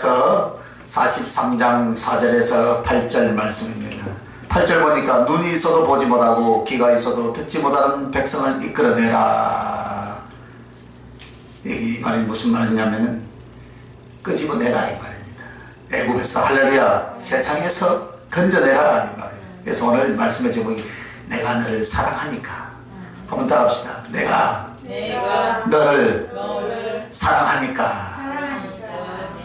이사야서 43장 4절에서 8절 말씀입니다. 8절 보니까 눈이 있어도 보지 못하고 귀가 있어도 듣지 못하는 백성을 이끌어내라. 이 말이 무슨 말이냐면은 끄집어내라 이 말입니다. 애굽에서 할렐루야 세상에서 건져내라 이 말이에요. 그래서 오늘 말씀의 제목이 내가 너를 사랑하니까. 한번 따라합시다. 내가 너를 사랑하니까.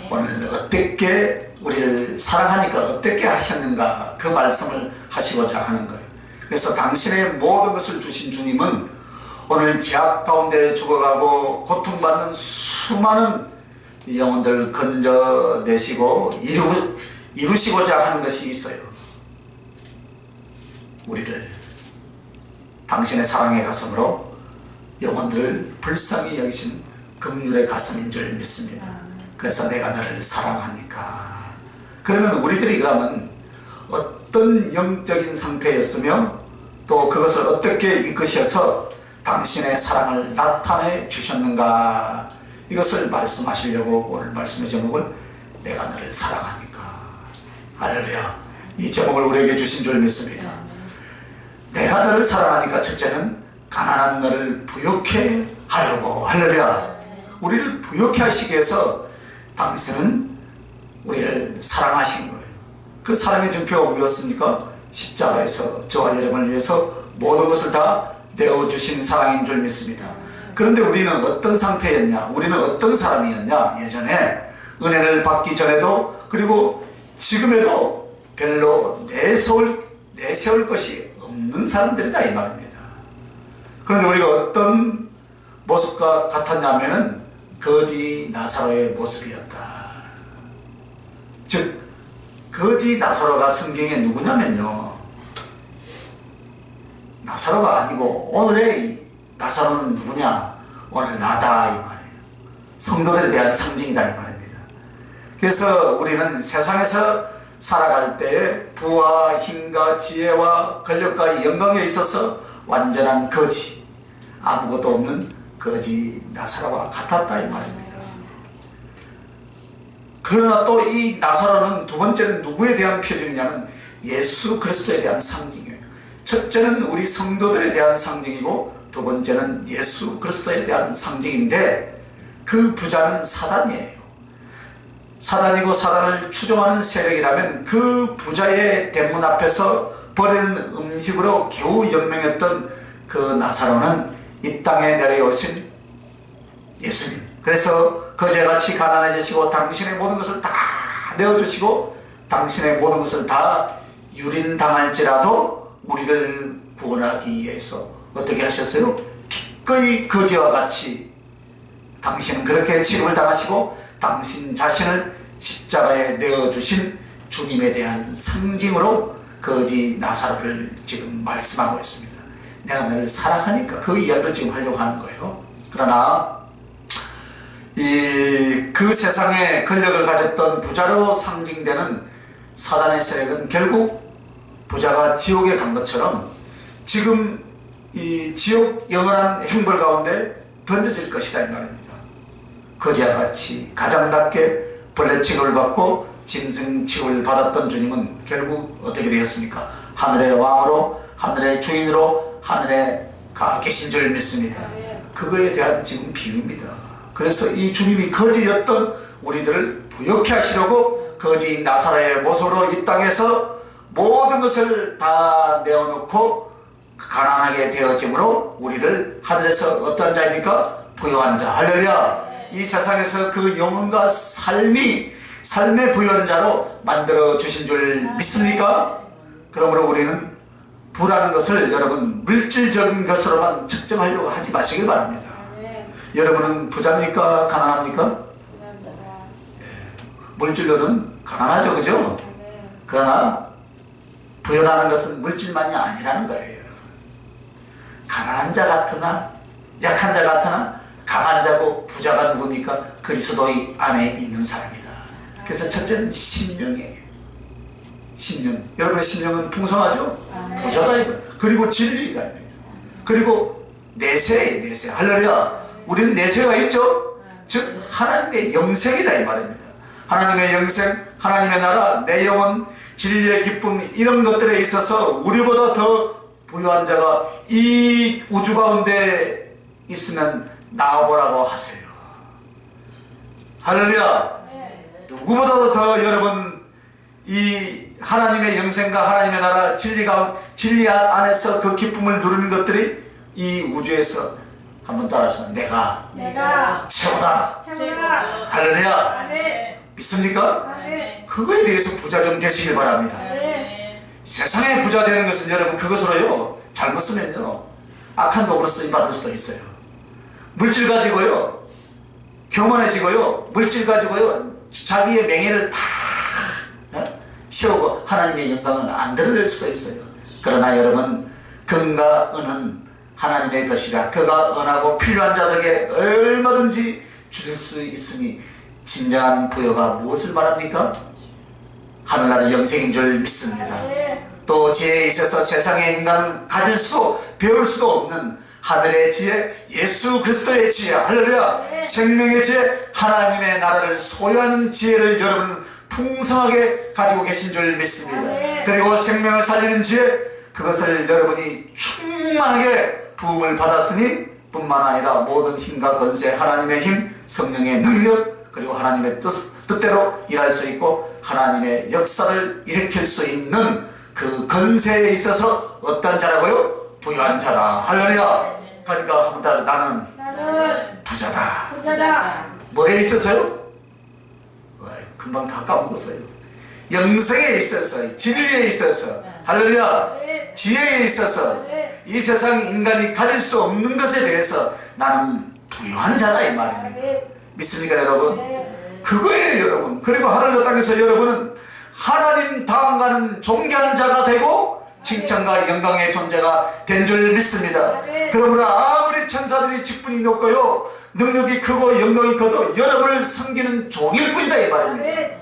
오늘 어떻게 우리를 사랑하니까 어떻게 하셨는가 그 말씀을 하시고자 하는 거예요. 그래서 당신의 모든 것을 주신 주님은 오늘 죄악 가운데 죽어가고 고통받는 수많은 영혼들을 건져내시고 이루시고자 하는 것이 있어요. 우리를 당신의 사랑의 가슴으로 영혼들을 불쌍히 여기신 긍휼의 가슴인 줄 믿습니다. 그래서 내가 너를 사랑하니까. 그러면 우리들이 그러면 어떤 영적인 상태였으며 또 그것을 어떻게 이끄셔서 당신의 사랑을 나타내 주셨는가, 이것을 말씀하시려고 오늘 말씀의 제목을 내가 너를 사랑하니까. 할렐루야. 이 제목을 우리에게 주신 줄 믿습니다. 내가 너를 사랑하니까 첫째는 가난한 너를 부욕해 하려고. 할렐루야. 우리를 부욕해 하시기 위해서 당신은 우리를 사랑하신 거예요. 그 사랑의 증표가 무엇입니까? 십자가에서 저와 여러분을 위해서 모든 것을 다 내어주신 사랑인 줄 믿습니다. 그런데 우리는 어떤 상태였냐, 우리는 어떤 사람이었냐, 예전에 은혜를 받기 전에도 그리고 지금에도 별로 내세울 것이 없는 사람들이다 이 말입니다. 그런데 우리가 어떤 모습과 같았냐면은 거지 나사로의 모습이었다. 즉 거지 나사로가 성경에 누구냐면요, 나사로가 아니고 오늘의 나사로는 누구냐, 오늘 나다 이 말이에요. 성도들에 대한 상징이다 이 말입니다. 그래서 우리는 세상에서 살아갈 때 부와 힘과 지혜와 권력과 영광에 있어서 완전한 거지, 아무것도 없는 거지 나사로와 같았다 이 말입니다. 그러나 또 이 나사로는 두 번째는 누구에 대한 표징이냐면 예수 그리스도에 대한 상징이에요. 첫째는 우리 성도들에 대한 상징이고 두 번째는 예수 그리스도에 대한 상징인데, 그 부자는 사단이에요. 사단이고 사단을 추종하는 세력이라면 그 부자의 대문 앞에서 버리는 음식으로 겨우 연명했던 그 나사로는 이 땅에 내려오신 예수님. 그래서 거제같이 가난해지시고 당신의 모든 것을 다 내어주시고 당신의 모든 것을 다 유린당할지라도 우리를 구원하기 위해서 어떻게 하셨어요? 기꺼이 거지와 같이 당신은 그렇게 취급을 당하시고 당신 자신을 십자가에 내어주신 주님에 대한 상징으로 거지 나사로를 지금 말씀하고 있습니다. 내가 너를 사랑하니까 그 이야기를 지금 하려고 하는 거예요. 그러나 그 세상에 권력을 가졌던 부자로 상징되는 사단의 세력은 결국 부자가 지옥에 간 것처럼 지금 이 지옥 영원한 형벌 가운데 던져질 것이다 이 말입니다. 거지와 같이 가장답게 벌레 취급을 받고 짐승 취급을 받았던 주님은 결국 어떻게 되었습니까? 하늘의 왕으로, 하늘의 주인으로 하늘에 가 계신 줄 믿습니다. 그거에 대한 지금 비유입니다. 그래서 이 주님이 거지였던 우리들을 부욕해 하시려고 거지 나사로의 모습으로 이 땅에서 모든 것을 다 내어놓고 가난하게 되어짐으로 우리를 하늘에서 어떤 자입니까? 부유한 자. 할렐루야. 이 세상에서 그 영혼과 삶의 부유한 자로 만들어 주신 줄 믿습니까? 그러므로 우리는 부라는 것을 여러분 물질적인 것으로만 측정하려고 하지 마시길 바랍니다. 여러분은 부자입니까? 가난합니까? 예, 물질로는 가난하죠, 그죠? 그러나 부유라는 것은 물질만이 아니라는 거예요, 여러분. 가난한 자 같으나 약한 자 같으나 강한 자고 부자가 누굽니까? 그리스도 안에 있는 사람이다. 그래서 첫째는 심령이에요. 심령. 여러분의 심령은 풍성하죠? 부자다. 그리고 진리이다. 그리고 내세예요, 내세. 할렐루야. 우리는 내세가 있죠? 즉 하나님의 영생이다 이 말입니다. 하나님의 영생, 하나님의 나라, 내 영혼, 진리의 기쁨, 이런 것들에 있어서 우리보다 더 부유한 자가 이 우주 가운데 있으면 나와보라고 하세요. 할렐루야. 누구보다도 더 여러분 이 하나님의 영생과 하나님의 나라, 진리 안에서 그 기쁨을 누리는 것들이 이 우주에서 한번 따라서 내가 최고다. 할렐루야. 믿습니까? 그거에 대해서 부자 좀 되시길 바랍니다. 세상에 부자 되는 것은 여러분 그것으로요, 잘못 쓰면요 악한 도구로 쓰임받을 수도 있어요. 물질 가지고요 교만해지고요, 물질 가지고요 자기의 명예를 다 세우고 하나님의 영광을 안 드러낼 수도 있어요. 그러나 여러분, 금과 은은 하나님의 것이라 그가 은하고 필요한 자들에게 얼마든지 주실 수 있으니 진정한 부여가 무엇을 말합니까? 하늘나라 영생인 줄 믿습니다. 또 지혜에 있어서 세상의 인간은 가질 수도 배울 수도 없는 하늘의 지혜, 예수 그리스도의 지혜, 할렐루야, 생명의 지혜, 하나님의 나라를 소유하는 지혜를 여러분은 풍성하게 가지고 계신 줄 믿습니다. 그리고 생명을 살리는 지혜, 그것을 여러분이 충만하게 부음을 받았으니 뿐만 아니라 모든 힘과 권세, 하나님의 힘, 성령의 능력, 그리고 하나님의 뜻대로 일할 수 있고 하나님의 역사를 일으킬 수 있는 그 권세에 있어서 어떤 자라고요? 부유한 자다. 할렐루야. 그러니까 한번 따라, 나는 부자다. 뭐에 있어서요? 금방 다 까먹었어요. 영생에 있어서, 진리에 있어서, 할렐루야, 지혜에 있어서, 이 세상 인간이 가질 수 없는 것에 대해서 나는 부유한 자다 이 말입니다. 믿습니까 여러분? 그거예요 여러분. 그리고 하늘과 땅에서 여러분은 하나님 다음 가는 존귀한 자가 되고 칭찬과 영광의 존재가 된 줄 믿습니다. 그러므로 아무리 천사들이 직분이 높고요 능력이 크고 영광이 커도 여러분을 섬기는 종일 뿐이다 이 말입니다.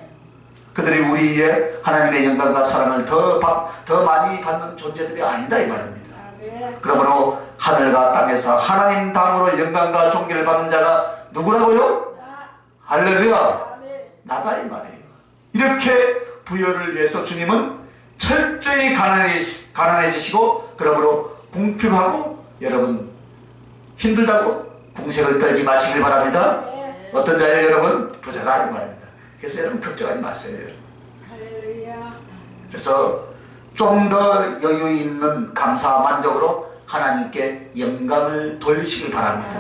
그들이 우리의 하나님의 영광과 사랑을 더 많이 받는 존재들이 아니다 이 말입니다. 그러므로 하늘과 땅에서 하나님 다음으로 영광과 존귀를 받는 자가 누구라고요? 할렐루야, 나다 이 말이에요. 이렇게 부여를 위해서 주님은 철저히 가난해지시고, 그러므로 궁핍하고 여러분 힘들다고 궁색을 떨지 마시길 바랍니다. 어떤 자예요 여러분? 부자다 이 말입니다. 그래서 여러분 걱정하지 마세요 여러분. 그래서 좀 더 여유 있는 감사와 만족으로 하나님께 영광을 돌리시길 바랍니다.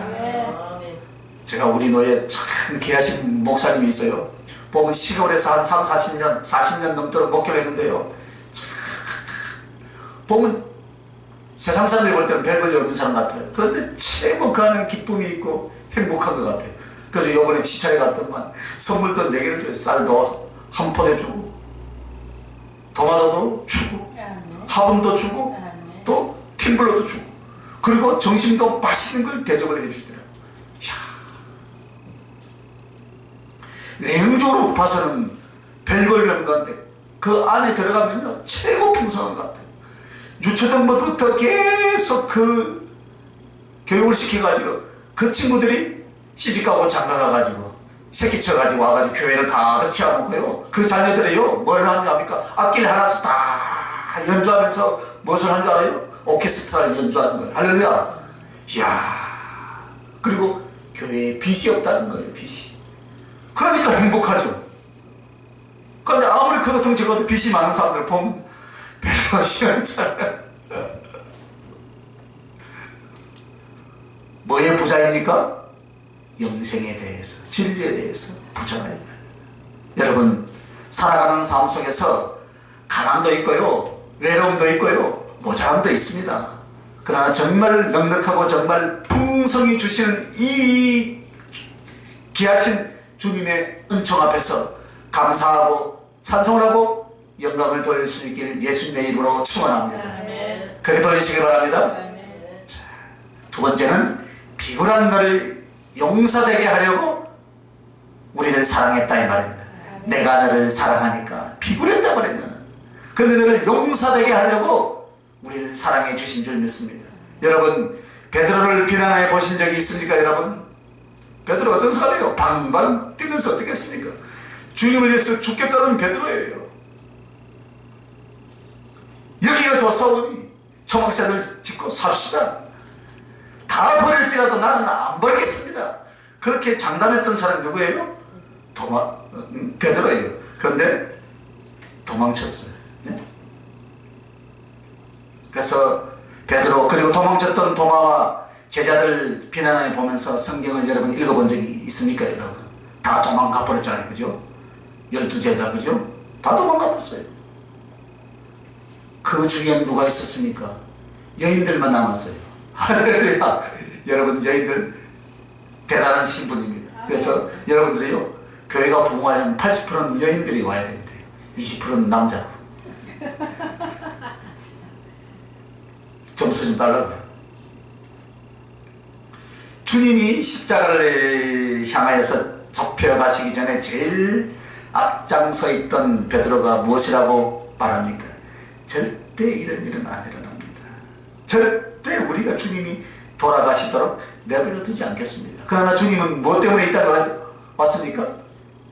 제가 우리 노예에 참 귀하신 목사님이 있어요. 보면 시골에서 한 40년 넘도록 목회를 했는데요, 보면 세상 사람들이 볼 때는 별볼일 없는 사람 같아요. 그런데 최고 그 안에 기쁨이 있고 행복한 것 같아요. 그래서 이번에 시차에 갔더만 선물도 4개를 줘요. 쌀도 한 포대 주고, 토마토도 주고, 화분도 주고, 또 팀블러도 주고, 그리고 점심도 맛있는 걸 대접을 해주시더라고요. 외형적으로 봐서는 별볼일 없는 것 같아요. 그 안에 들어가면요 최고 풍성한 것 같아요. 유초등부터 계속 그 교육을 시켜가지고 그 친구들이 시집가고 장가가가지고 새끼 쳐가지고 와가지고 교회를 가득 채워놓고요, 그 자녀들이요 뭘 하는 줄 압니까? 악기를 하나씩 다 연주하면서 무엇을 하는 줄 알아요? 오케스트라를 연주하는 거예요. 할렐루야. 이야, 그리고 교회에 빚이 없다는 거예요. 빚이. 그러니까 행복하죠. 그런데 아무리 그도 덩치가도 빚이 많은 사람들 보면 별로 시원찮아요. 뭐의 부자입니까? 영생에 대해서, 진리에 대해서 부자예요. 여러분, 살아가는 삶 속에서 가난도 있고요, 외로움도 있고요, 모자람도 있습니다. 그러나 정말 넉넉하고 정말 풍성히 주시는 이 귀하신 주님의 은총 앞에서 감사하고 찬송을 하고 영광을 돌릴 수 있길 예수님의 이름으로 축원합니다. 그렇게 돌리시길 바랍니다. 자, 두 번째는 비굴한 너를 용서되게 하려고 우리를 사랑했다 이 말입니다. 내가 너를 사랑하니까 비굴했다 말했잖아. 그런데 너를 용서되게 하려고 우리를 사랑해 주신 줄 믿습니다. 여러분, 베드로를 비난해 보신 적이 있습니까 여러분? 베드로 어떤 사람이에요? 방방 뛰면서 어떻게 했습니까? 주님을 위해서 죽겠다는 베드로예요. 여기가 좋사오니 초막새를 짓고 삽시다. 다 버릴지라도 나는 안 버리겠습니다. 그렇게 장담했던 사람이 누구예요? 베드로예요. 그런데 도망쳤어요. 예? 그래서 베드로 그리고 도망쳤던 도마와 제자들 비난해 보면서 성경을 여러분 읽어본 적이 있습니까? 여러분 다 도망가 버렸잖아요. 그죠? 12제자 그죠? 다 도망가 버렸어요. 그 중에 누가 있었습니까? 여인들만 남았어요. 할렐루야. 여러분 여인들 대단한 신분입니다. 그래서 여러분들이요 교회가 부흥하려면 80%는 여인들이 와야 된대요. 20%는 남자고. 점수 좀 달라고요. 주님이 십자가를 향하여서 접혀가시기 전에 제일 앞장서 있던 베드로가 무엇이라고 말합니까? 절대 이런 일은 안 일어납니다. 절대 우리가 주님이 돌아가시도록 내버려 두지 않겠습니다. 그러나 주님은 무엇 때문에 있다고 왔습니까?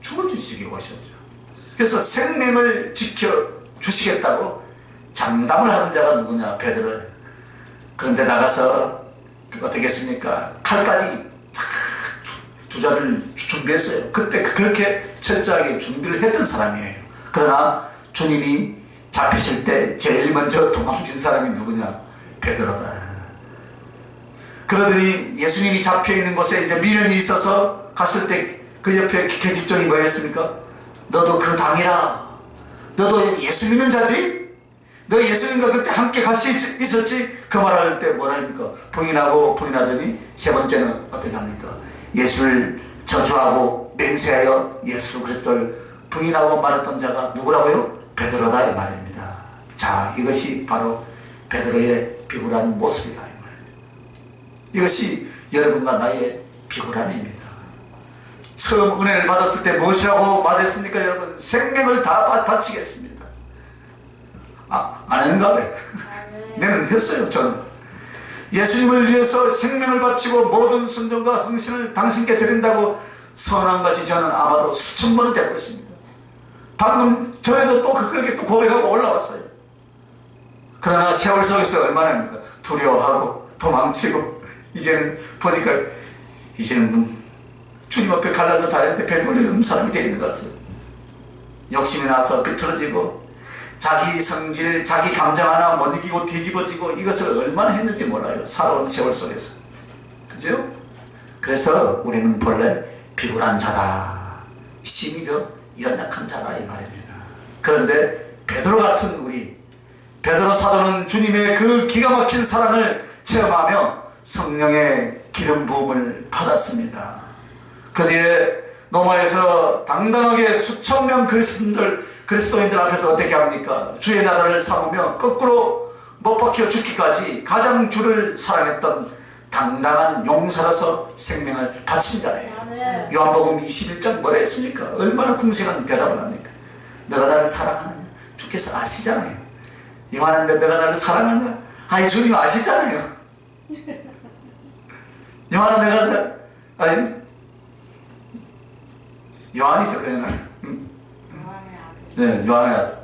죽어주시기 오셨죠. 그래서 생명을 지켜주시겠다고 장담을 하는 자가 누구냐? 베드로예요. 그런데 나가서 어떻게 했습니까? 칼까지 두 자를 준비했어요. 그때 그렇게 철저하게 준비를 했던 사람이에요. 그러나 주님이 잡히실 때 제일 먼저 도망친 사람이 누구냐? 베드로다. 그러더니 예수님이 잡혀있는 곳에 이제 미련이 있어서 갔을 때 그 옆에 계집종이 뭐였습니까? 너도 그 당이라. 너도 예수 믿는 자지? 너 예수님과 그때 함께 같이 있었지? 그 말할 때 뭐라 합니까? 부인하고 부인하더니 세 번째는 어떻게 합니까? 예수를 저주하고 맹세하여 예수 그리스도를 부인하고 말했던 자가 누구라고요? 베드로다 이 말입니다. 자, 이것이 바로 베드로의 비굴한 모습이다 이 말입니다. 이것이 여러분과 나의 비굴함입니다. 처음 은혜를 받았을 때 무엇이라고 말했습니까? 여러분 생명을 다 바치겠습니다. 안 했는가 왜? 내는 했어요. 저는 예수님을 위해서 생명을 바치고 모든 순종과 헌신을 당신께 드린다고 선한 것이 저는 아마도 수천 번은 될 것입니다. 방금 전에도 또 그렇게 또 고백하고 올라왔어요. 그러나 세월 속에서 얼마나 두려워하고 도망치고 이제는 보니까 이제는 주님 앞에 갈라도 다녔는데 별 볼일 없는 사람이 되어 있는 것 같아요. 욕심이 나서 비틀어지고 자기 성질, 자기 감정 하나 못 이기고 뒤집어지고 이것을 얼마나 했는지 몰라요. 살아온 세월 속에서. 그죠? 그래서 우리는 본래 비굴한 자다. 힘이 더 연약한 자다 이 말입니다. 그런데 베드로 같은 우리 베드로 사도는 주님의 그 기가 막힌 사랑을 체험하며 성령의 기름 부음을 받았습니다. 그 뒤에 로마에서 당당하게 수천 명 그리스도인들 앞에서 어떻게 합니까? 주의 나라를 삼으며 거꾸로 못 박혀 죽기까지 가장 주를 사랑했던 당당한 용사로서 생명을 바친 자예요. 요한복음 21장 뭐라 했습니까? 얼마나 궁색한 대답을 합니까? 너가 나를 사랑하느냐? 주께서 아시잖아요. 요한인데 너가 나를 사랑하느냐? 아니 주님 아시잖아요. 요한은 내가 아니 요한이죠 그냥. 네, 요한의 아들.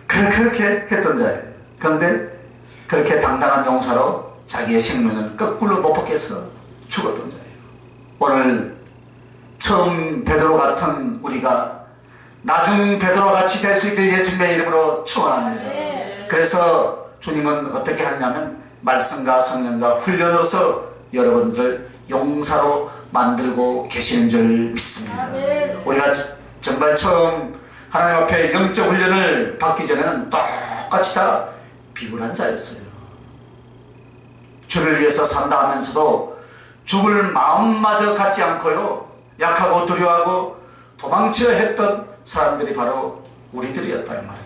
그렇게 했던 자예요. 그런데 그렇게 당당한 용사로 자기의 생명을 거꾸로 못 박혀서 죽었던 자예요. 오늘 처음 베드로 같은 우리가 나중 베드로와 같이 될 수 있길 예수님의 이름으로 축원합니다. 그래서 주님은 어떻게 하냐면 말씀과 성령과 훈련으로서 여러분들 용사로 만들고 계시는 줄 믿습니다. 우리가 정말 처음 하나님 앞에 영적 훈련을 받기 전에는 똑같이 다 비굴한 자였어요. 주를 위해서 산다 하면서도 죽을 마음마저 갖지 않고요, 약하고 두려워하고 도망치려 했던 사람들이 바로 우리들이었다 이 말입니다.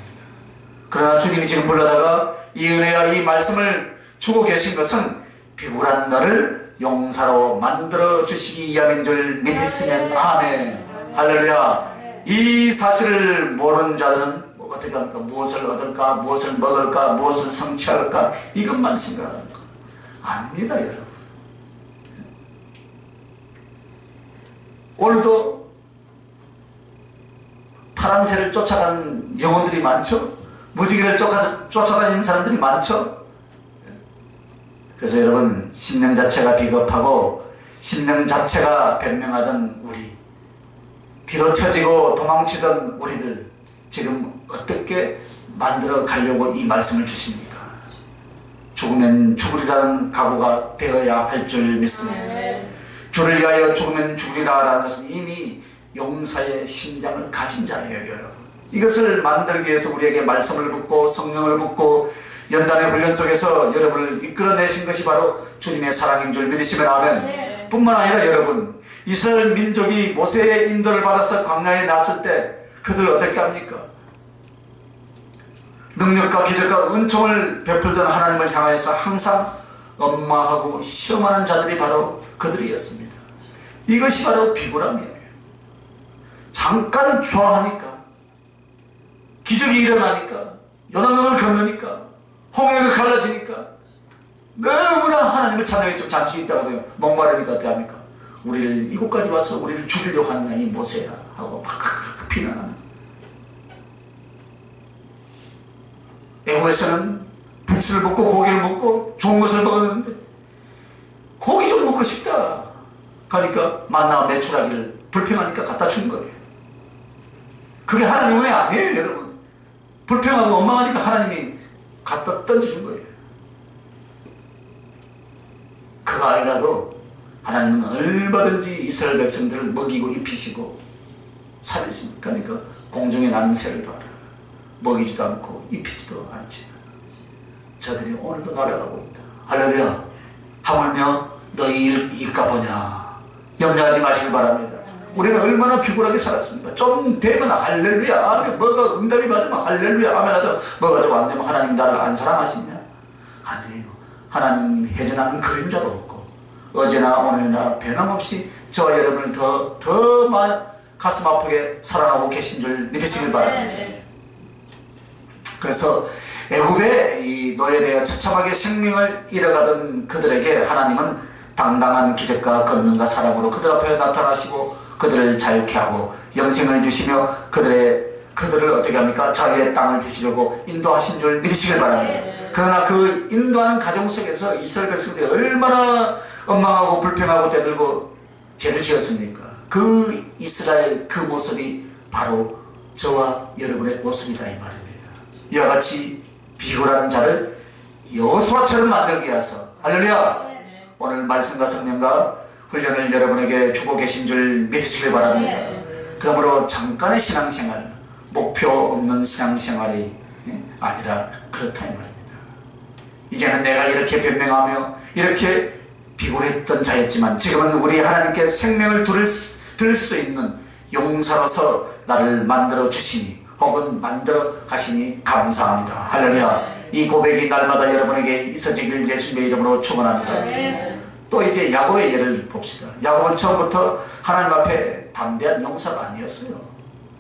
그러나 주님이 지금 불러다가 이 은혜와 이 말씀을 주고 계신 것은 비굴한 너를 용사로 만들어 주시기 위함인 줄 믿으시면 아멘. 할렐루야. 이 사실을 모르는 자들은 어떻게 합니까? 무엇을 얻을까? 무엇을 먹을까? 무엇을 성취할까? 이것만 생각하는 거 아닙니다 여러분. 오늘도 파랑새를 쫓아가는 영혼들이 많죠. 무지개를 쫓아다니는 사람들이 많죠. 그래서 여러분, 심령 자체가 비겁하고 심령 자체가 변명하던 우리, 뒤로 처지고 도망치던 우리들 지금 어떻게 만들어 가려고 이 말씀을 주십니까? 죽으면 죽으리라는 각오가 되어야 할 줄 믿습니다. 주를 위하여 죽으면 죽으리라는 것은 이미 용사의 심장을 가진 자예요, 여러분. 이것을 만들기 위해서 우리에게 말씀을 붓고 성령을 붓고 연단의 훈련 속에서 여러분을 이끌어내신 것이 바로 주님의 사랑인 줄 믿으시면 아멘. 뿐만 아니라 여러분, 이스라엘 민족이 모세의 인도를 받아서 광야에 나설 때 그들 어떻게 합니까? 능력과 기적과 은총을 베풀던 하나님을 향하여서 항상 엄마하고 시험하는 자들이 바로 그들이었습니다. 이것이 바로 비굴함이에요. 잠깐 좋아하니까, 기적이 일어나니까, 요단강을 건너니까, 홍해가 갈라지니까 너무나 하나님을 찬양해 좀 잠시 있다가 목마르니까 어떻게 합니까? 우리를 이곳까지 와서 우리를 죽이려고 하느냐 이 모세야 하고 막 비난하는. 애국에서는 부추를 먹고 고기를 먹고 좋은 것을 먹었는데 고기 좀 먹고 싶다 하니까 만나와 메추라기를 불평하니까 갖다 준 거예요. 그게 하나님 은혜 아니에요, 여러분. 불평하고 원망하니까 하나님이 갖다 던져준 거예요. 그거 아니라도 하나님은 얼마든지 이스라엘 백성들을 먹이고 입히시고 살리십니까? 그러니까 공중에 나는 새를 봐라. 먹이지도 않고 입히지도 않지만 저들이 오늘도 날아가고 있다. 할렐루야. 하물며 너희 일까 보냐. 염려하지 마시길 바랍니다. 우리는 얼마나 비굴하게 살았습니까? 좀 되면 할렐루야 아멘. 뭐가 응답이 맞으면 할렐루야 아멘 하다 뭐가 좀 안 되면 하나님 나를 안 사랑하시냐? 아니에요. 하나님 회전하는 그림자도 없고 어제나 오늘이나 변함없이 저와 여러분을 더 가슴 아프게 사랑하고 계신 줄 믿으시길 바랍니다. 그래서 애굽의 이 노예되어 처참하게 생명을 잃어가던 그들에게 하나님은 당당한 기적과 권능과 사랑으로 그들 앞에 나타나시고 그들을 자유케 하고 영생을 주시며 그들을 어떻게 합니까? 자유의 땅을 주시려고 인도하신 줄 믿으시길 바랍니다. 그러나 그 인도하는 과정 속에서 이스라엘 백성들이 얼마나 원망하고 불평하고 대들고 죄를 지었습니까? 그 이스라엘 그 모습이 바로 저와 여러분의 모습이다 이 말입니다. 이와 같이 비굴한 자를 여호수아처럼 만들게 하소. 할렐루야. 오늘 말씀과 성령과 훈련을 여러분에게 주고 계신 줄 믿으시길 바랍니다. 그러므로 잠깐의 신앙생활, 목표 없는 신앙생활이 아니라 그렇다 이 말입니다. 이제는 내가 이렇게 변명하며 이렇게 비굴했던 자였지만 지금은 우리 하나님께 생명을 들을 수 있는 용사로서 나를 만들어 주시니 혹은 만들어 가시니 감사합니다. 할렐루야. 이 고백이 날마다 여러분에게 있어지길 예수님의 이름으로 축원합니다. 또 이제 야곱의 예를 봅시다. 야곱은 처음부터 하나님 앞에 담대한 용사가 아니었어요.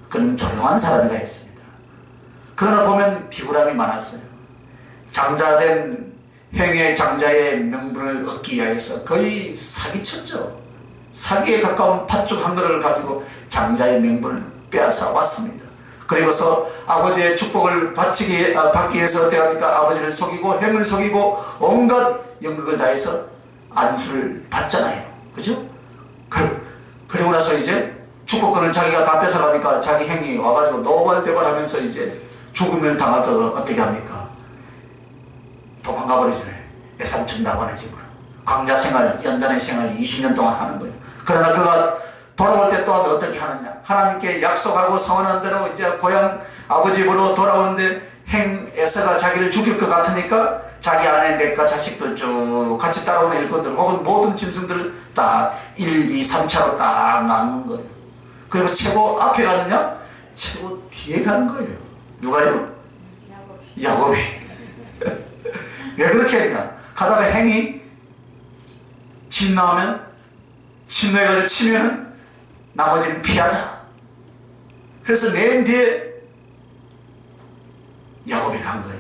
그는 조용한 사람이라 했습니다. 그러나 보면 비굴함이 많았어요. 장자된 행위의 장자의 명분을 얻기 위해서 거의 사기쳤죠. 사기에 가까운 팥죽 한 그릇을 가지고 장자의 명분을 빼앗아 왔습니다. 그리고서 아버지의 축복을 받기 위해서 어떻게 합니까? 아버지를 속이고 형을 속이고 온갖 연극을 다해서 안수를 받잖아요. 그죠? 그리고 나서 이제 축복권을 자기가 다 뺏어가니까 자기 형이 와가지고 노발대발 하면서 이제 죽음을 당할 거 어떻게 합니까? 도망가 버리잖아요. 애삼촌 나가는 집으로. 광야 생활, 연단의 생활 20년 동안 하는 거예요. 그러나 그가 돌아올 때 또한 어떻게 하느냐? 하나님께 약속하고 서원한 대로 이제 고향 아버지 집으로 돌아오는데 행 에서가 자기를 죽일 것 같으니까 자기 아내 넷과 자식들 쭉 같이 따라오는 일꾼들 혹은 모든 짐승들 딱 1, 2, 3차로 딱 나눈 거예요. 그리고 최고 앞에 가느냐? 최고 뒤에 간 거예요. 누가요? 야곱이. 왜 그렇게 했냐? 가다가 행이 침나오면 침노해가지고 치면은 나머지는 피하자. 그래서 맨 뒤에 야곱이 간 거예요.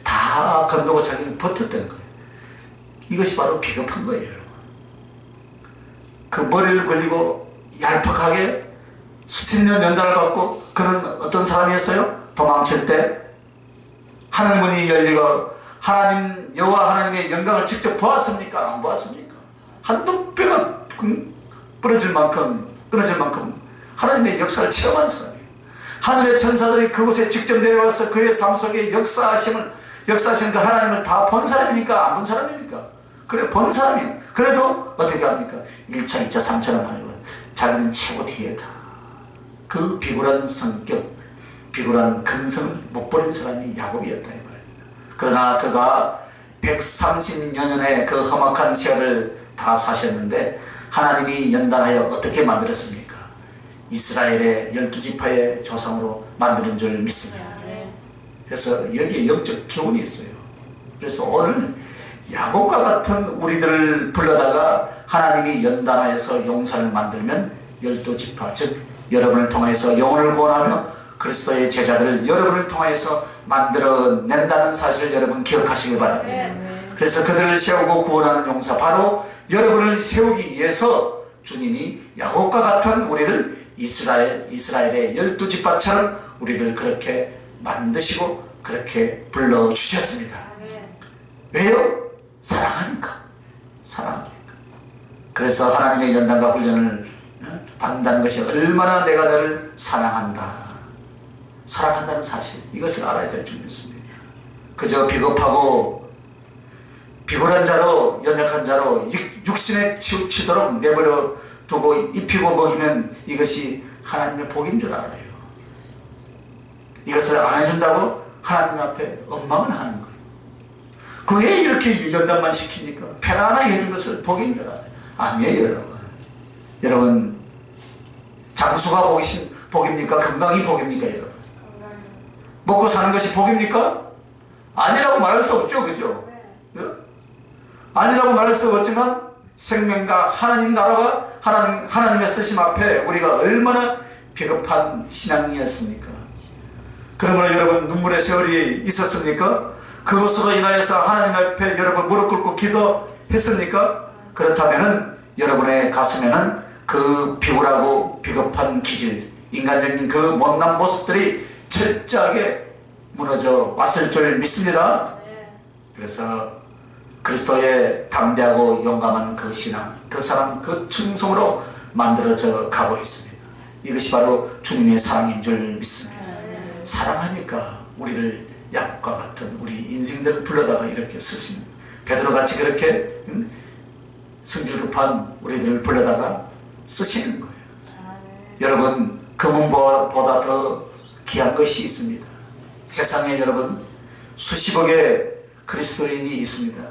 다 건너고 자기는 버텼던 거예요. 이것이 바로 비겁한 거예요, 여러분. 그 머리를 걸리고 얄팍하게 수십 년 연단을 받고 그는 어떤 사람이었어요? 도망칠 때 하늘 문이 열리고 하나님 여호와 하나님의 영광을 직접 보았습니까? 안 보았습니까? 한두 뼈가 부러질 만큼 끊어질 만큼 하나님의 역사를 체험한 사람이에요. 하늘의 천사들이 그곳에 직접 내려와서 그의 삶 속에 역사하신 그 하나님을 다 본 사람입니까? 안 본 사람입니까? 그래, 본 사람이에요. 그래도 어떻게 합니까? 1차, 2차, 3차는 하는 자기는 최고 뒤에다. 그 비굴한 성격, 비굴한 근성을 못 버린 사람이 야곱이었다 이 말입니다. 그러나 그가 130년의 그 험악한 세월을 다 사셨는데 하나님이 연단하여 어떻게 만들었습니까? 이스라엘의 12지파의 조상으로 만드는 줄 믿습니다. 그래서 여기에 영적 교훈이 있어요. 그래서 오늘 야곱과 같은 우리들을 불러다가 하나님이 연단하여서 용사를 만들면 12지파, 즉 여러분을 통해서 영혼을 구원하며 그리스도의 제자들을 여러분을 통해서 만들어낸다는 사실을 여러분 기억하시길 바랍니다. 그래서 그들을 세우고 구원하는 용사, 바로 여러분을 세우기 위해서 주님이 야곱과 같은 우리를 이스라엘의 12지파처럼 우리를 그렇게 만드시고 그렇게 불러주셨습니다. 왜요? 사랑하니까. 그래서 하나님의 연단과 훈련을 받는다는 것이 얼마나 내가 너를 사랑한다는 사실, 이것을 알아야 될 줄 믿습니다. 그저 비겁하고 비굴한 자로, 연약한 자로 육신에 치우치도록 내버려 두고 입히고 먹이면 이것이 하나님의 복인 줄 알아요. 이것을 안 해준다고 하나님 앞에 원망을 하는 거예요. 그 왜 이렇게 연단만 시킵니까? 편안하게 해준 것을 복인 줄 알아요. 아니에요, 여러분. 여러분, 장수가 복입니까? 건강이 복입니까, 여러분? 먹고 사는 것이 복입니까? 아니라고 말할 수 없죠, 그죠? 아니라고 말할 수 없지만 생명과 하나님 나라와 하나님의 쓰심 앞에 우리가 얼마나 비겁한 신앙이었습니까? 그러므로 여러분 눈물의 세월이 있었습니까? 그것으로 인하여서 하나님 앞에 여러분 무릎 꿇고 기도했습니까? 그렇다면 여러분의 가슴에는 그 비굴하고 비겁한 기질, 인간적인 그 못난 모습들이 철저하게 무너져 왔을 줄 믿습니다. 그래서 그리스도의 담대하고 용감한 그 신앙, 그 사람, 그 충성으로 만들어져 가고 있습니다. 이것이 바로 주님의 사랑인 줄 믿습니다. 사랑하니까 우리를 야곱과 같은 우리 인생들 불러다가 이렇게 쓰시는, 베드로같이 그렇게 성질 급한 우리들을 불러다가 쓰시는 거예요. 여러분, 금은보다 더 귀한 것이 있습니다. 세상에 여러분 수십억의 그리스도인이 있습니다.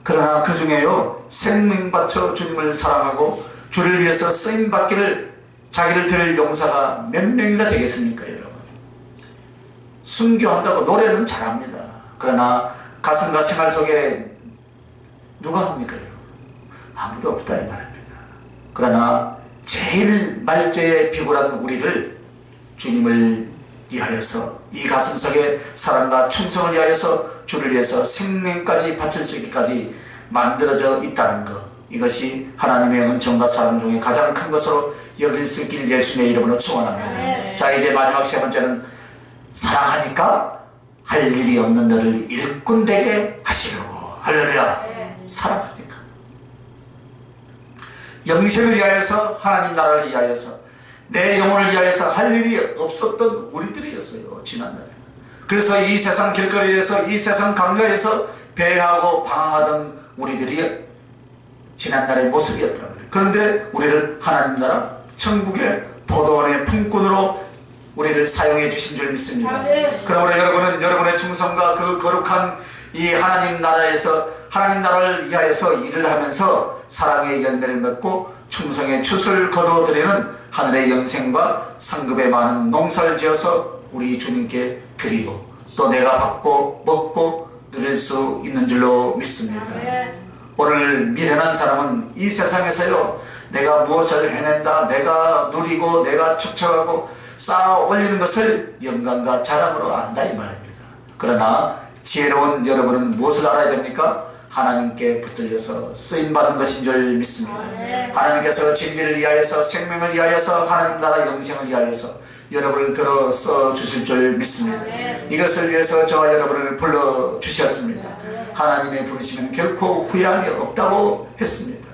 그러나 그 중에요, 생명 바쳐 주님을 사랑하고 주를 위해서 쓰임받기를 자기를 드릴 용사가 몇 명이나 되겠습니까, 여러분? 순교한다고 노래는 잘합니다. 그러나 가슴과 생활 속에 누가 합니까, 여러분? 아무도 없다 이 말입니다. 그러나 제일 말죄의 비굴한 우리를 주님을 위하여서, 이 가슴 속에 사랑과 충성을 위하여서 주를 위해서 생명까지 바칠 수 있기까지 만들어져 있다는 것, 이것이 하나님의 은총과 사랑 중에 가장 큰 것으로 여길 수 있길 예수님의 이름으로 축원합니다. 자, 이제 마지막 세 번째는 사랑하니까 할 일이 없는 너를 일꾼 되게 하시려고. 할렐루야. 사랑하니까 영생을 위하여서, 하나님 나라를 위하여서, 내 영혼을 위하여서 할 일이 없었던 우리들이었어요, 지난날에. 그래서 이 세상 길거리에서, 이 세상 강가에서 배회하고 방황하던 우리들이 지난날의 모습이었다고 그래요. 그런데 우리를 하나님 나라 천국의 포도원의 품꾼으로 우리를 사용해 주신 줄 믿습니다. 그러므로 여러분은 여러분의 충성과 그 거룩한 이 하나님 나라에서, 하나님 나라를 위하여서 일을 하면서 사랑의 열매를 맺고 충성의 추수를 거두어드리는 하늘의 영생과 상급의 많은 농사를 지어서 우리 주님께 드리고 또 내가 받고 먹고 누릴 수 있는 줄로 믿습니다. 오늘 미련한 사람은 이 세상에서요, 내가 무엇을 해낸다, 내가 누리고 내가 축적하고 쌓아 올리는 것을 영광과 자랑으로 안다 이 말입니다. 그러나 지혜로운 여러분은 무엇을 알아야 됩니까? 하나님께 붙들려서 쓰임받는 것인 줄 믿습니다. 하나님께서 진리를 위하여서 생명을 위하여서 하나님 나라 영생을 위하여서 여러분을 들어 써주실 줄 믿습니다. 이것을 위해서 저와 여러분을 불러주셨습니다. 하나님의 부르심은 결코 후회함이 없다고 했습니다.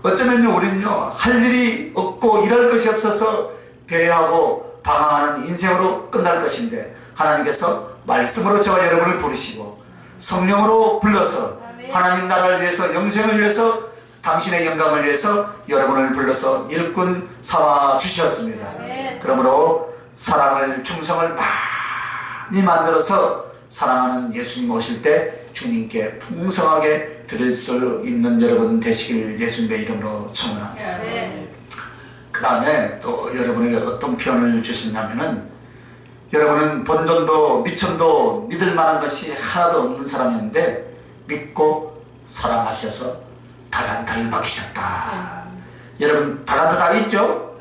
어쩌면요 우리는요 할 일이 없고 일할 것이 없어서 배회하고 방황하는 인생으로 끝날 것인데 하나님께서 말씀으로 저와 여러분을 부르시고 성령으로 불러서 하나님 나라를 위해서 영생을 위해서 당신의 영광을 위해서 여러분을 불러서 일꾼 삼아 주셨습니다. 그러므로 사랑을 충성을 많이 만들어서 사랑하는 예수님 오실 때 주님께 풍성하게 드릴 수 있는 여러분 되시길 예수님의 이름으로 축원합니다. 그 다음에 또 여러분에게 어떤 표현을 주셨냐면은 여러분은 본전도 미천도 믿을 만한 것이 하나도 없는 사람이었는데 믿고 사랑하셔서 달란트를 맡기셨다. 여러분 달란트 다 있죠?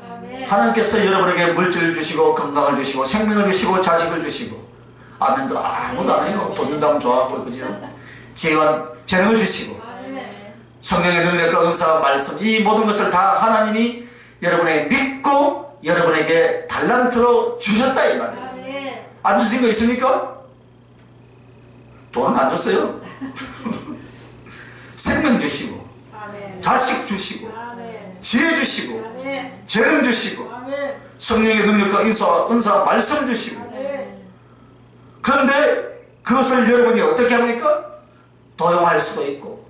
하나님께서 여러분에게 물질을 주시고 건강을 주시고 생명을 주시고 자식을 주시고 아멘도 아무도 안 해요. 돈 준다면 좋아하고 그죠? 지혜와 재능을 주시고 성령의 능력과 은사와 말씀 이 모든 것을 다 하나님이 여러분에게 믿고 여러분에게 달란트로 주셨다 이 말이에요. 안 주신 거 있습니까? 돈은 안 줬어요. 생명 주시고 자식 주시고 지혜 주시고 재능 주시고 성령의 능력과 은사 말씀 주시고 그런데 그것을 여러분이 어떻게 합니까? 도용할 수도 있고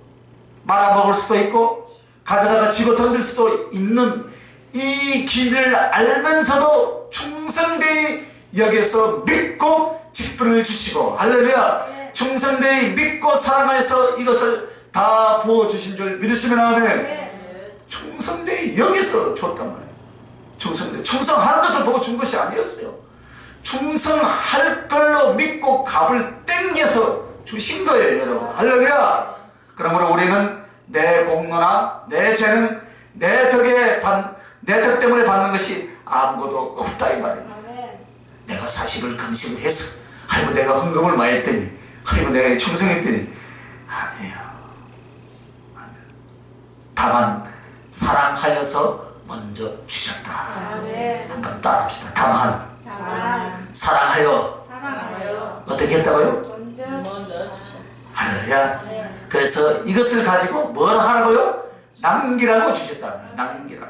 말아먹을 수도 있고 가져다가 집어 던질 수도 있는 이 길을 알면서도 충성되이 여기서 믿고 직분을 주시고 할렐루야 충성되이 믿고 사랑하여서 이것을 다 부어주신 줄 믿으시면 아멘. 충성되이 여기서 줬단 말이에요. 충성하는 것을 보고 준 것이 아니었어요. 충성할 걸로 믿고 값을 땡겨서 주신 거예요 여러분. 할렐루야. 그러므로 우리는 내 공로나 내 재능 내 덕 때문에 받는 것이 아무것도 없다 이 말입니다. 내가 사십을 금식을 해서 아이고 내가 헌금을 많이 했더니 아이고 내가 충성했더니 아니에요. 다만 사랑하여서 먼저 주셨다. 한번 따라합시다. 다만 사랑하여 어떻게 했다고요? 먼저 주셨다. 할렐루야. 그래서 이것을 가지고 뭘 하라고요? 남기라고 주셨다. 남기라.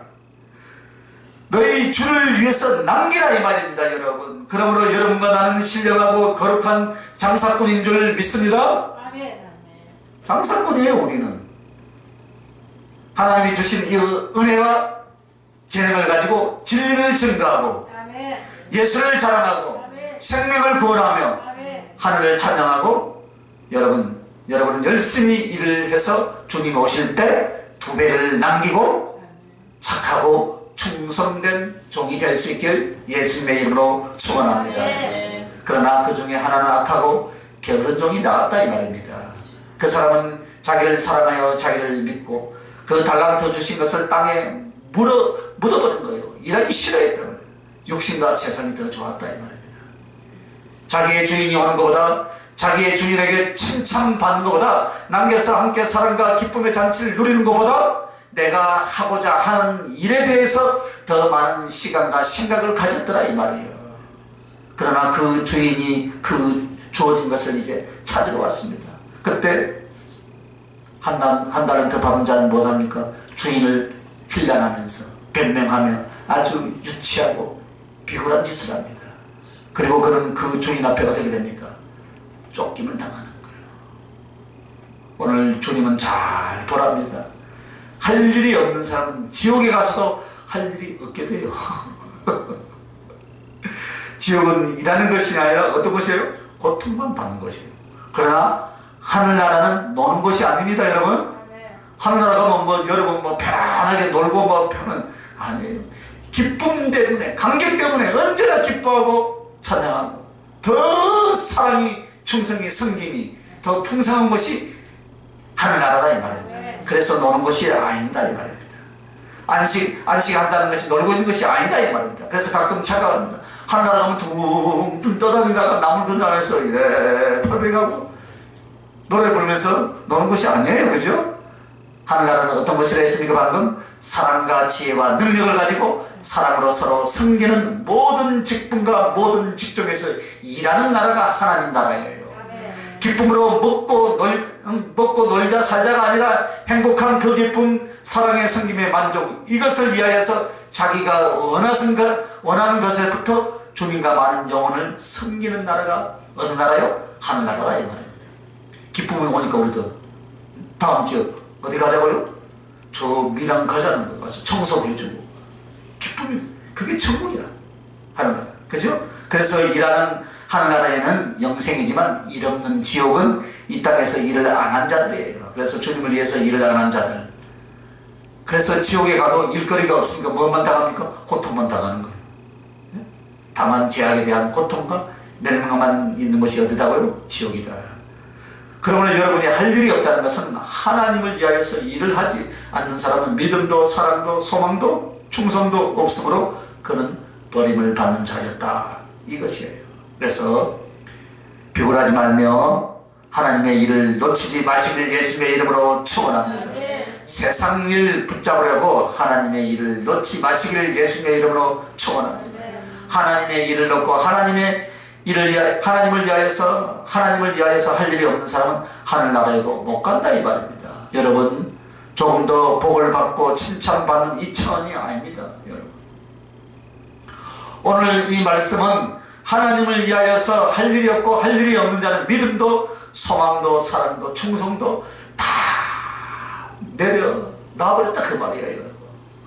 너희 주를 위해서 남기라 이 말입니다 여러분. 그러므로 여러분과 나는 신령하고 거룩한 장사꾼인 줄 믿습니다. 장사꾼이에요 우리는. 하나님이 주신 이 은혜와 재능을 가지고 진리를 증거하고 예수를 자랑하고 생명을 구원하며 하늘을 찬양하고 여러분은 열심히 일을 해서 주님 오실 때 두 배를 남기고 착하고 충성된 종이 될 수 있길 예수님의 이름으로 축원합니다. 그러나 그 중에 하나는 악하고 게으른 종이 나왔다 이 말입니다. 그 사람은 자기를 사랑하여 자기를 믿고 그 달란트 주신 것을 땅에 묻어버린 거예요. 일하기 싫어했던 거예요. 육신과 세상이 더 좋았다 이 말입니다. 자기의 주인이 오는 것보다 자기의 주인에게 칭찬받는 것보다 남겨서 함께 사랑과 기쁨의 잔치를 누리는 것보다 내가 하고자 하는 일에 대해서 더 많은 시간과 생각을 가졌더라 이 말이에요. 그러나 그 주인이 그 주어진 것을 이제 찾으러 왔습니다. 그때 한 달란트 받은 자는 못합니까? 주인을 힐난하면서 변명하며 아주 유치하고 비굴한 짓을 합니다. 그리고 그는 그 주인 앞에 어떻게 됩니까? 쫓김을 당하는 거예요. 오늘 주님은 잘 보랍니다. 할 일이 없는 사람은 지옥에 가서도 할 일이 없게 돼요. 지옥은 일하는 것이 아니라 어떤 것이에요? 고통만 받는 것이에요. 그러나 하늘나라는 노는 것이 아닙니다 여러분. 하늘나라가 여러분 편안하게 놀고 편은 아니에요. 기쁨 때문에 감격 때문에 언제나 기뻐하고 찬양하고 더 사랑이 충성이 성김이 더 풍성한 것이 하늘나라다 이 말입니다. 그래서 노는 것이 아니다 이 말입니다. 안식한다는 것이 놀고 있는 것이 아니다 이 말입니다. 그래서 가끔 착각합니다. 하늘나라 가면 둥둥 떠다니다가 나물 건너면서 팔백하고 노래 부르면서 노는 것이 아니에요. 그죠? 하늘나라는 어떤 것이라 했습니까? 방금 사랑과 지혜와 능력을 가지고 사랑으로 서로 섬기는 모든 직분과 모든 직종에서 일하는 나라가 하나님 나라예요. 기쁨으로 먹고 놀자 살자가 아니라 행복한 그 기쁨, 사랑의 섬김의 만족, 이것을 위하여서 자기가 원하는 것에부터 주님과 많은 영혼을 섬기는 나라가 어느 나라요? 하늘나라다 이 말입니다. 기쁨이 오니까 우리도 다음 주에 어디 가자고요? 저 미랑 가자는 거 가서 청소해주고 기쁨이 그게 천국이라 하늘나라. 그죠? 그래서 일하는 하늘나라에는 영생이지만 일 없는 지옥은 이 땅에서 일을 안 한 자들이에요. 그래서 주님을 위해서 일을 안 한 자들. 그래서 지옥에 가도 일거리가 없으니까 뭐만 당합니까? 고통만 당하는 거예요. 다만 죄악에 대한 고통과 멸망만 있는 것이 어디다고요? 지옥이다. 그러므로 여러분이 할 일이 없다는 것은 하나님을 위하여서 일을 하지 않는 사람은 믿음도 사랑도 소망도 충성도 없으므로 그는 버림을 받는 자였다. 이것이에요. 그래서 비굴하지 말며 하나님의 일을 놓치지 마시길 예수님의 이름으로 축원합니다. 세상 일 붙잡으려고 하나님의 일을 놓지 마시길 예수님의 이름으로 축원합니다. 하나님의 일을 놓고 하나님을 위하여서 할 일이 없는 사람은 하늘나라에도 못 간다 이 말입니다. 여러분 조금 더 복을 받고 칭찬받는 이 천이 아닙니다. 여러분 오늘 이 말씀은 하나님을 위하여서 할 일이 없고 할 일이 없는 자는 믿음도 소망도 사랑도 충성도 다 내려놔버렸다 그 말이에요. 여러분.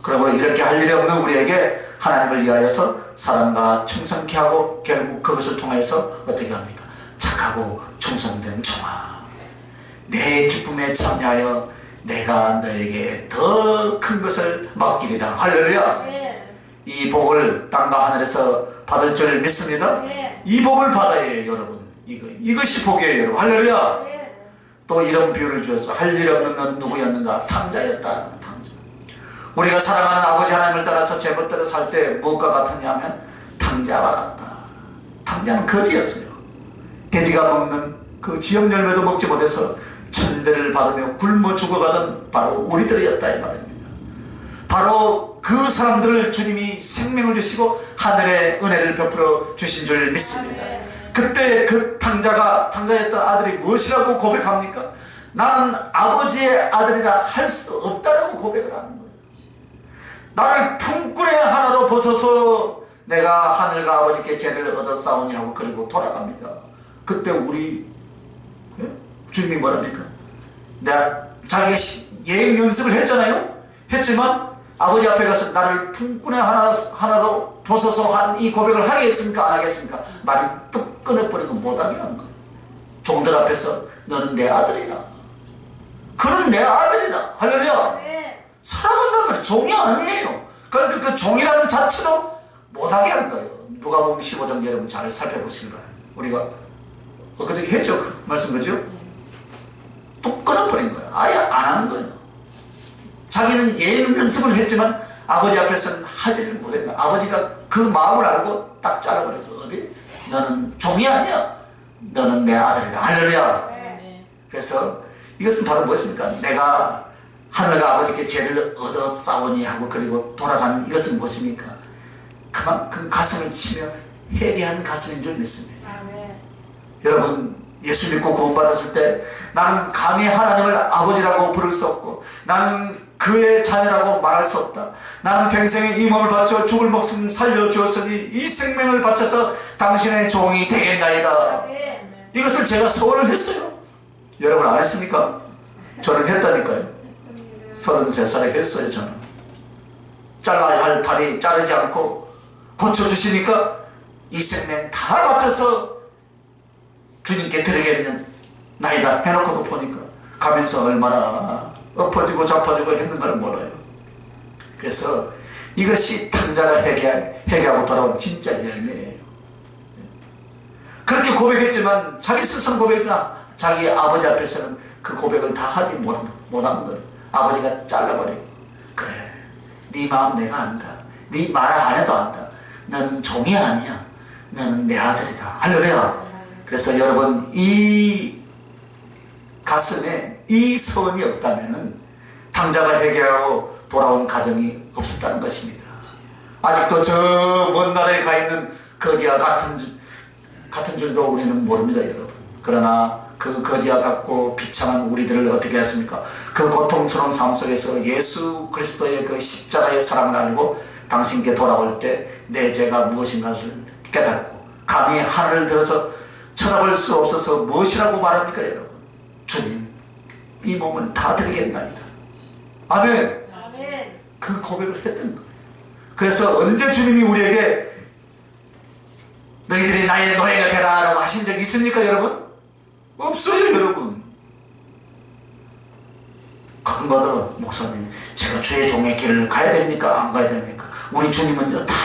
그러므로 이렇게 할 일이 없는 우리에게 하나님을 위하여서 사랑과 충성케 하고 결국 그것을 통해서 어떻게 합니까? 착하고 충성된 종아, 내 기쁨에 참여하여 내가 너에게 더 큰 것을 맡기리라. 할렐루야. 이 복을 땅과 하늘에서 받을 줄 믿습니다. 이 복을 받아야 해요. 여러분 이것이 복이에요. 여러분 할렐루야. 또 이런 비유를 주어서 할 일 없는 넌 누구였는가? 탕자였다. 탕자. 우리가 사랑하는 아버지 하나님을 따라서 제멋대로 살 때 무엇과 같으냐 하면 탕자와 같다. 탕자는 거지였어요. 돼지가 먹는 그 지역 열매도 먹지 못해서 천대를 받으며 굶어 죽어가던 바로 우리들이었다 이 말입니다. 바로 그 사람들을 주님이 생명을 주시고 하늘의 은혜를 베풀어 주신 줄 믿습니다. 그때 그 탕자였던 아들이 무엇이라고 고백합니까? 나는 아버지의 아들이라 할 수 없다라고 고백을 하는 거예요. 나를 품꾼의 하나로 벗어서 내가 하늘과 아버지께 죄를 얻어 싸우니 하고 그리고 돌아갑니다. 그때 우리 주님이 뭐랍니까? 내가 자기가 예행 연습을 했지만 아버지 앞에 가서 나를 품꾼의 하나로 벗어서 한 이 고백을 하겠습니까? 안 하겠습니까? 말을 뚝 끊어버리고 못하게 하는 거예요. 종들 앞에서 너는 내 아들이라. 그는 내 아들이라. 할렐루야. 살아간단 말이에요. 종이 아니에요. 그러니까 그 종이라는 자체도 못하게 하는 거예요. 누가복음 15장 여러분 잘 살펴보시기 바랍니다. 우리가 엊그저께 했죠. 그 말씀 그죠? 뚝 끊어버린 거예요. 아예 안 하는 거예요. 자기는 예능 연습을 했지만 아버지 앞에서는 하지를 못했다. 아버지가 그 마음을 알고 딱 잘라버려서 어디? 너는 종이 아니야. 너는 내 아들이라. 할렐루야. 그래서 이것은 바로 무엇입니까? 내가 하늘과 아버지께 죄를 얻어 싸우니 하고 그리고 돌아가는 이것은 무엇입니까? 그만큼 가슴을 치며 회개한 가슴인 줄 믿습니다. 여러분 예수 믿고 구원받았을 때 나는 감히 하나님을 아버지라고 부를 수 없고 나는 그의 자녀라고 말할 수 없다. 나는 평생에 이 몸을 바쳐 죽을 목숨 살려주었으니 이 생명을 바쳐서 당신의 종이 되겠나이다. 이것을 제가 서원을 했어요. 여러분 안 했습니까? 저는 했다니까요. 33살에 했어요. 저는 잘라야 할 다리 자르지 않고 고쳐주시니까 이 생명 다 바쳐서 주님께 드리겠는 나이다 해놓고도 보니까 가면서 얼마나 엎어지고 잡아지고 했는가를 몰라요. 그래서 이것이 탕자가 회개하고 돌아온 진짜 열매예요. 그렇게 고백했지만 자기 스스로 고백했지만 자기 아버지 앞에서는 그 고백을 다 하지 못한 거예요. 아버지가 잘라버리고 그래 네 마음 내가 안다. 네 말 안 해도 안다. 너는 종이 아니야. 너는 내 아들이다. 할렐루야. 그래서 여러분 이 가슴에 이 선이 없다면은 당자가 회개하고 돌아온 가정이 없었다는 것입니다. 아직도 저 먼 나라에 가 있는 거지와 같은 줄도 우리는 모릅니다, 여러분. 그러나 그 거지와 같고 비참한 우리들을 어떻게 했습니까? 그 고통스러운 삶 속에서 예수 그리스도의 그 십자가의 사랑을 알고 당신께 돌아올 때 내 죄가 무엇인가를 깨닫고 감히 하늘을 들어서 쳐다볼 수 없어서 무엇이라고 말합니까, 여러분? 주님, 이 몸을 다 드리겠나이다. 아멘. 아멘. 그 고백을 했던 거예요. 그래서 언제 주님이 우리에게 너희들이 나의 노예가 되라 라고 하신 적이 있습니까, 여러분? 없어요, 여러분. 가끔가다 목사님, 제가 주의 종의 길을 가야 됩니까? 안 가야 됩니까? 우리 주님은요, 다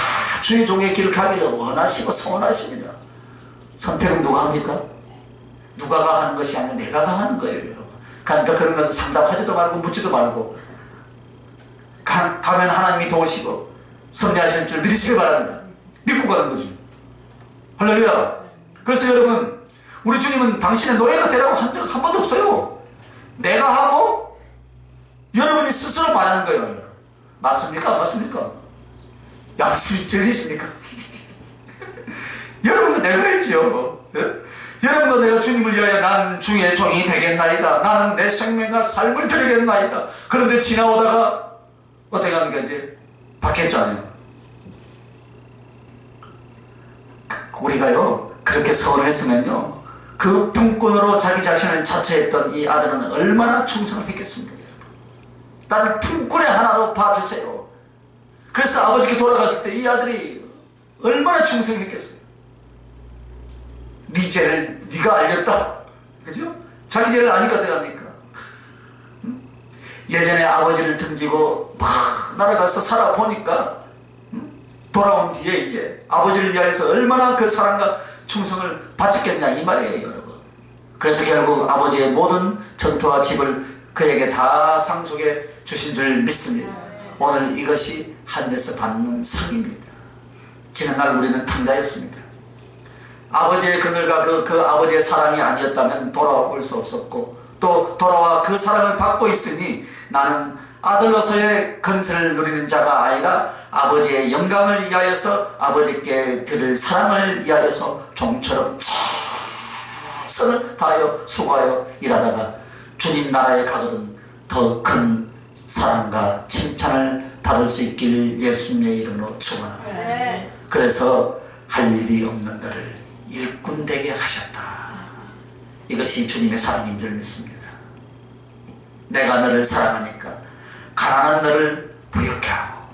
주의 종의 길을 가기를 원하시고 선호하십니다. 선택은 누가 합니까? 누가가 하는 것이 아니라 내가가 하는 거예요, 여러분. 그러니까 그런 것은 상담하지도 말고 묻지도 말고 가면 하나님이 도우시고 섭리하실 줄 믿으시길 바랍니다. 믿고 가는 거죠. 할렐루야. 그래서 여러분, 우리 주님은 당신의 노예가 되라고 한 적 한 번도 없어요. 내가 하고 여러분이 스스로 말하는 거예요, 여러분. 맞습니까? 안 맞습니까? 양심이 찔리십니까? 여러분도 내가 했지요. 예? 여러분도 내가 주님을 위하여 나는 주의 종이 되겠나이다. 나는 내 생명과 삶을 드리겠나이다. 그런데 지나오다가 어떻게 합니까? 이제 바뀌었잖아요. 우리가요, 그렇게 서운했으면요, 그 품꾼으로 자기 자신을 자처했던 이 아들은 얼마나 충성을 했겠습니까, 여러분? 나를 품꾼의 하나로 봐주세요. 그래서 아버지께 돌아갔을 때 이 아들이 얼마나 충성했겠어요. 네 죄를 네가 알렸다. 그죠? 자기 죄를 아니까 어떡합니까? 예전에 아버지를 등지고 막 날아가서 살아보니까 돌아온 뒤에 이제 아버지를 위하여서 얼마나 그 사랑과 충성을 바쳤겠냐 이 말이에요, 여러분. 그래서 결국 아버지의 모든 전투와 집을 그에게 다 상속해 주신 줄 믿습니다. 오늘 이것이 하늘에서 받는 상입니다. 지난날 우리는 탕자였습니다. 아버지의 그늘과 그 아버지의 사랑이 아니었다면 돌아올 수 없었고, 또 돌아와 그 사랑을 받고 있으니 나는 아들로서의 건설을 누리는 자가 아니라 아버지의 영광을 위하여서 아버지께 드릴 사랑을 위하여서 종처럼 최선을 다하여 수고하여 일하다가 주님 나라에 가거든 더 큰 사랑과 칭찬을 받을 수 있길 예수님의 이름으로 축원합니다. 네. 그래서 할 일이 없는 너를 일꾼 되게 하셨다. 이것이 주님의 사랑인 줄 믿습니다. 내가 너를 사랑하니까 가난한 너를 부욕해 하고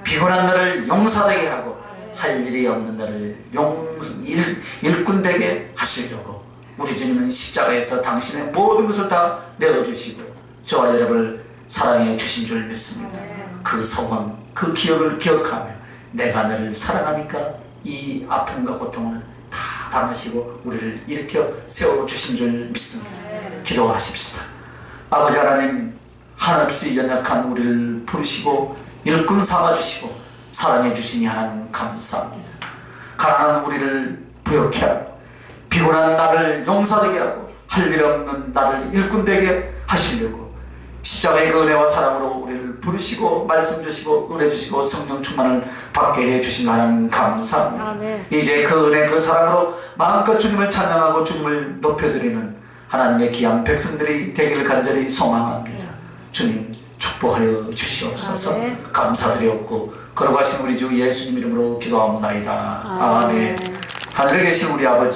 피곤한 너를 용사되게 하고 할 일이 없는 너를 일꾼 되게 하시려고 우리 주님은 십자가에서 당신의 모든 것을 다 내어주시고 저와 여러분을 사랑해 주신 줄 믿습니다. 그 소망, 그 기억을 기억하며 내가 너를 사랑하니까 이 아픔과 고통을 다 당하시고 우리를 일으켜 세워주신 줄 믿습니다. 기도하십시다. 아버지 하나님, 한없이 연약한 우리를 부르시고 일꾼 삼아주시고 사랑해 주시니 하나님 감사합니다. 가난한 우리를 부욕해 하고 피곤한 나를 용사되게 하고 할 일 없는 나를 일꾼 되게 하시려고 십자가의 그 은혜와 사랑으로 우리를 부르시고 말씀 주시고 은혜 주시고 성령 충만을 받게 해주신 하나님 감사합니다. 아멘. 이제 그 은혜 그 사랑으로 마음껏 주님을 찬양하고 주님을 높여드리는 하나님의 귀한 백성들이 되기를 간절히 소망합니다. 주님 축복하여 주시옵소서. 아멘. 감사드리옵고 걸어가신 우리 주 예수님 이름으로 기도하옵나이다. 아멘. 하늘에 계신 우리 아버지